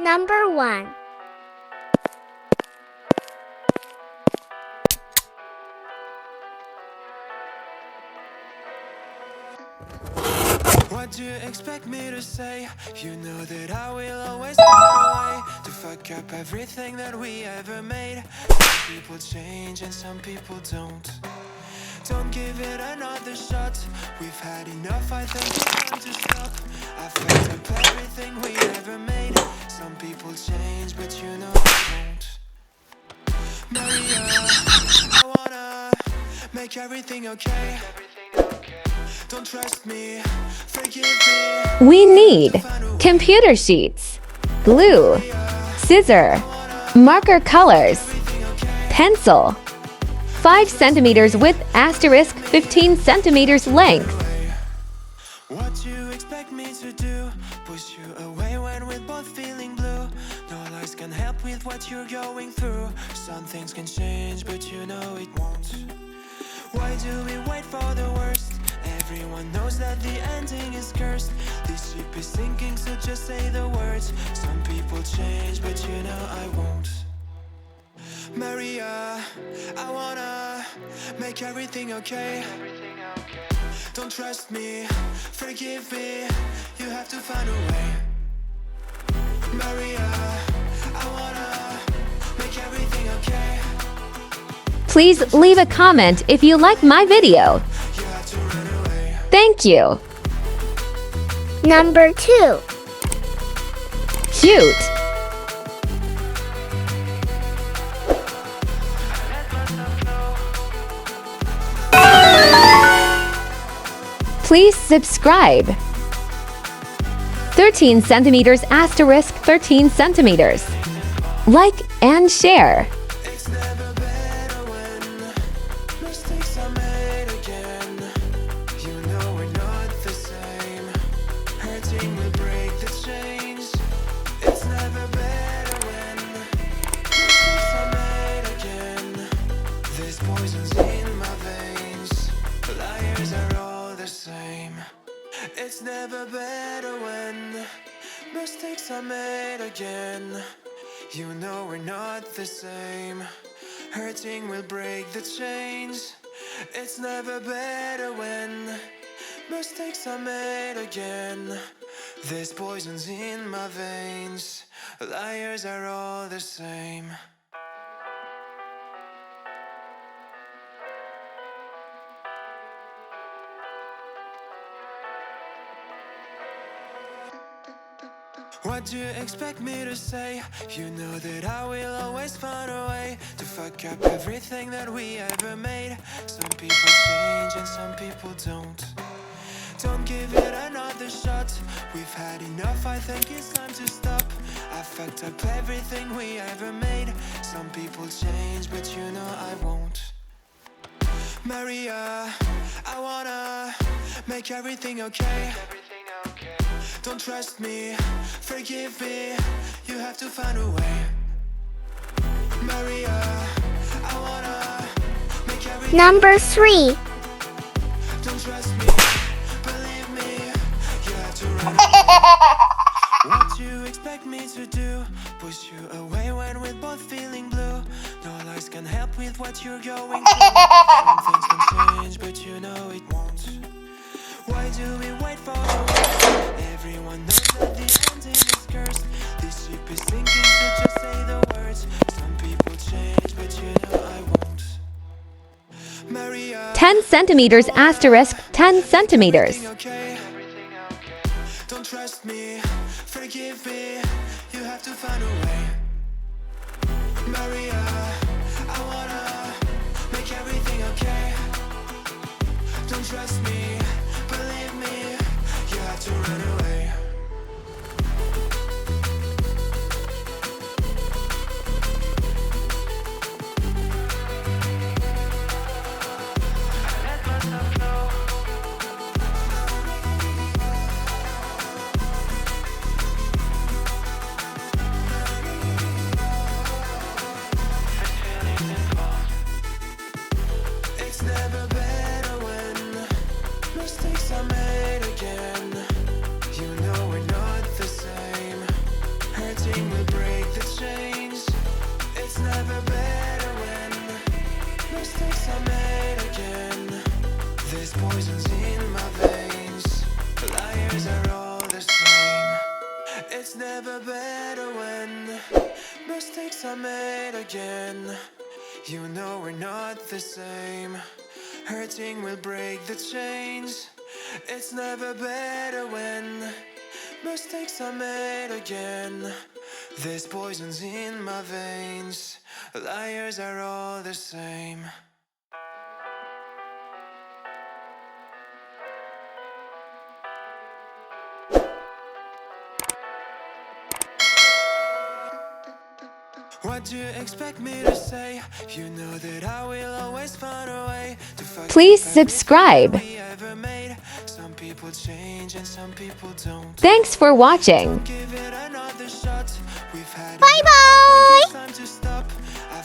Number 1. What do you expect me to say? You know that I will always find a way to fuck up everything that we ever made. Some people change and some people don't. Don't give it another shot. We've had enough, I think it's time to stop. I fucked up everything we ever made. Some people change, but you know I won't. Maria, I wanna make everything okay. Don't trust me, forgive me. We need computer sheets, glue, scissor, marker colors, pencil, 5 centimeters width asterisk 15 centimeters length. What you expect me to do? Push you away when we're both feeling blue. No lies can help with what you're going through. Some things can change, but you know it won't. Why do we wait for the worst? Everyone knows that the ending is cursed. This ship is sinking, so just say the words. Some people change, but you know I won't. Maria, I wanna make everything okay. Don't trust me, forgive me. You have to find a way. Maria, I wanna make everything okay. Please leave a comment if you like my video. You have to run away. Thank you. Number 2. Cute. Please subscribe. 13 centimeters asterisk 13 centimeters. Like and share. It's never better when mistakes are made again. You know we're not the same. Hurting will break the chains. It's never better when mistakes are made again. There's poisons in my veins. Liars are all the same. It's never better when mistakes are made again. You know we're not the same. Hurting will break the chains. It's never better when mistakes are made again. There's poisons in my veins. Liars are all the same. What do you expect me to say? You know that I will always find a way to fuck up everything that we ever made. Some people change and some people don't. Don't give it another shot. We've had enough, I think it's time to stop. I fucked up everything we ever made. Some people change, but you know I won't. Maria, I wanna make everything okay. Don't trust me, forgive me. You have to find a way. Maria, I wanna make everything. Number 3. Don't trust me, believe me. You have to run. What you expect me to do? Push you away when we're both feeling blue. No lies can help with what you're going through. Some things can change, but you know it won't. Why do we wait for the worst? Everyone knows that the ending is cursed. This ship is sinking, so just say the words. Some people change, but you know I won't. Maria, 10 centimeters asterisk 10 centimeters. okay. Don't trust me, forgive me. You have to find a way. Maria, I wanna make everything okay. Don't trust me, believe me. You have to run away. It's never better when mistakes are made again. You know we're not the same. Hurting will poison's in my veins. Liars are all the same. It's never better when mistakes are made again. You know we're not the same. Hurting will break the chains. It's never better when mistakes are made again. There's poisons in my veins. Liars are all the same. What do you expect me to say? You know that I will always find a way to forgive Please everything subscribe. we ever made. Some people change and some people don't. Thanks for watching. Give it another shot. We've had Bye bye! enough, I think it's time to stop. I